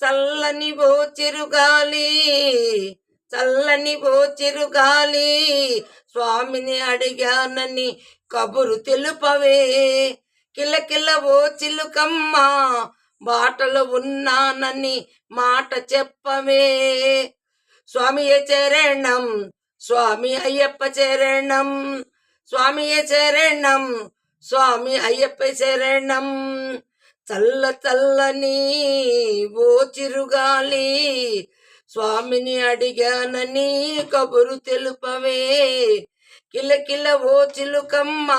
చల్లని ఓ చిరుగాలి, చల్లని ఓ చిరుగాలి, స్వామిని అడిగానని కబురు తెలుపవే. కిలకిల ఓ చిలుకమ్మ, బాటలో ఉన్నానని మాట చెప్పవే. స్వామియే చరణం, స్వామి అయ్యప్ప చరణం, స్వామియే చరణం, స్వామి అయ్యప్ప శరణం. చల్ల చల్లని ఓ చిరుగాలి, స్వామిని అడిగానని కబురు తెలుపవే. కిలకిల ఓ చిలుకమ్మ,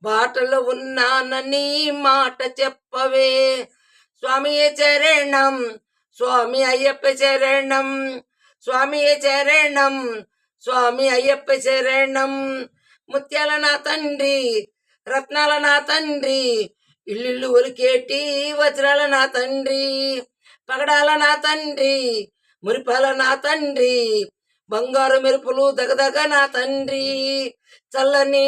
బాటలో ఉన్నానని మాట చెప్పవే. స్వామియే చరణం, స్వామి అయ్యప్ప శరణం, స్వామియే చరణం, స్వామి అయ్యప్ప శరణం. ముత్యాల నా తండ్రి, రత్నాల నా తండ్రి, ఇల్లు ఒలికేటి వజ్రాల నా తండ్రి, పగడాల నా తండ్రి, మురిపాల నా తండ్రి, బంగారు మెరుపులు దగదగ నా తండ్రి. చల్లని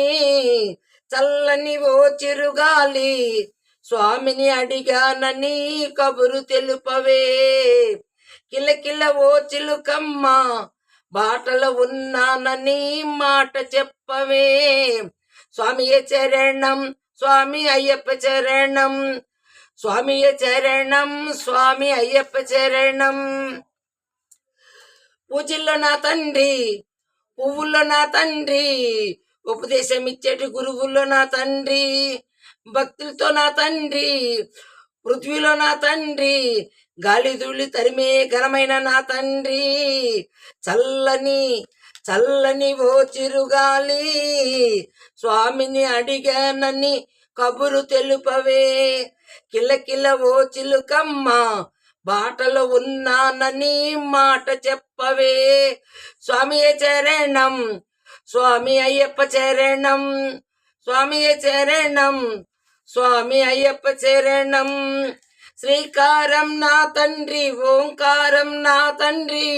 చల్లని ఓ చిరుగాలి, స్వామిని అడిగానని కబురు తెలుపవే. కిలకిల ఓ చిలుకమ్మ, బాటలో ఉన్నానని మాట చెప్పవే. స్వామియే చరణం, స్వామి అయ్యప్ప చరణం, స్వామియే చరణం, స్వామి అయ్యప్ప చరణం. పూజల్లో నా తండ్రి, పువ్వుల్లో నా తండ్రి, ఉపదేశం ఇచ్చేటి గురువుల్లో నా తండ్రి, భక్తులతో నా తండ్రి, పృథ్వీలో నా తండ్రి, గాలి ధూళి తరిమే ఘనమైన నా తండ్రి. చల్లని చల్లని ఓ చిరుగాలి, స్వామిని అడిగానని కబురు తెలుపవే. కిలకిల ఓ చిలుకమ్మ, బాటలో ఉన్నానని మాట చెప్పవే. స్వామియే చరణం, స్వామి అయ్యప్ప చరణం, స్వామియే చరణం, స్వామి అయ్యప్ప చరణం. శ్రీకారం నా తండ్రి, ఓంకారం నా తండ్రి,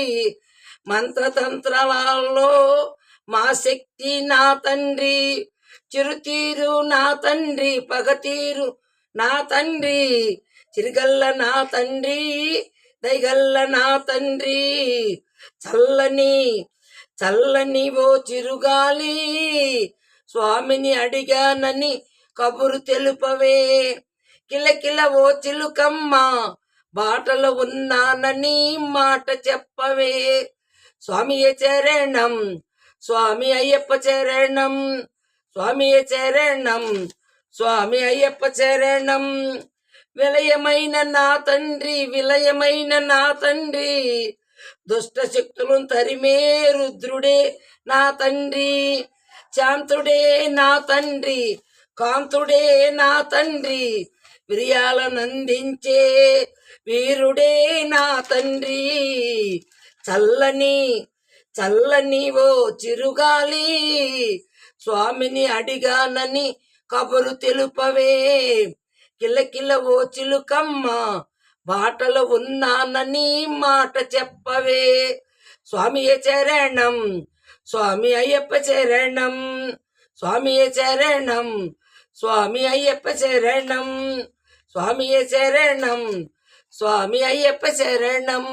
మంత్రతంత్రాలలో మా శక్తి నా తండ్రి. చిరుతీరు నా తండ్రి, పగతీరు నా తండ్రి, చిరుగల్ల నా తండ్రి, దయగల్ల నా తండ్రి. చల్లని చల్లని ఓ చిరుగాలి, స్వామిని అడిగానని కబురు తెలుపవే. కిలకిల ఓ చిలుకమ్మ, బాటలో ఉన్నానని మాట చెప్పవే. స్వామియే చరణం, స్వామి అయ్యప్ప చరణం, స్వామియే చరణం, స్వామి అయ్యప్ప చరణం. విలయమైన నా తండ్రి, విలయమైన నా తండ్రి, దుష్ట శక్తులను తరిమే రుద్రుడే నా తండ్రి. శాంతుడే నా తండ్రి, కాంతుడే నా తండ్రి, విరియాలనందించే వీరుడే నా తండ్రి. చల్లని చల్లని ఓ చిరుగాలి, స్వామిని అడిగానని కబురు తెలుపవే. కిలకిల ఓ చిలుకమ్మ, బాటలో ఉన్నానని మాట చెప్పవే. స్వామియే చరణం, స్వామి అయ్యప్ప చరణం, స్వామియే చరణం, స్వామి అయ్యప్ప శరణం, స్వామియే శరణం, స్వామి అయ్యప్ప శరణం.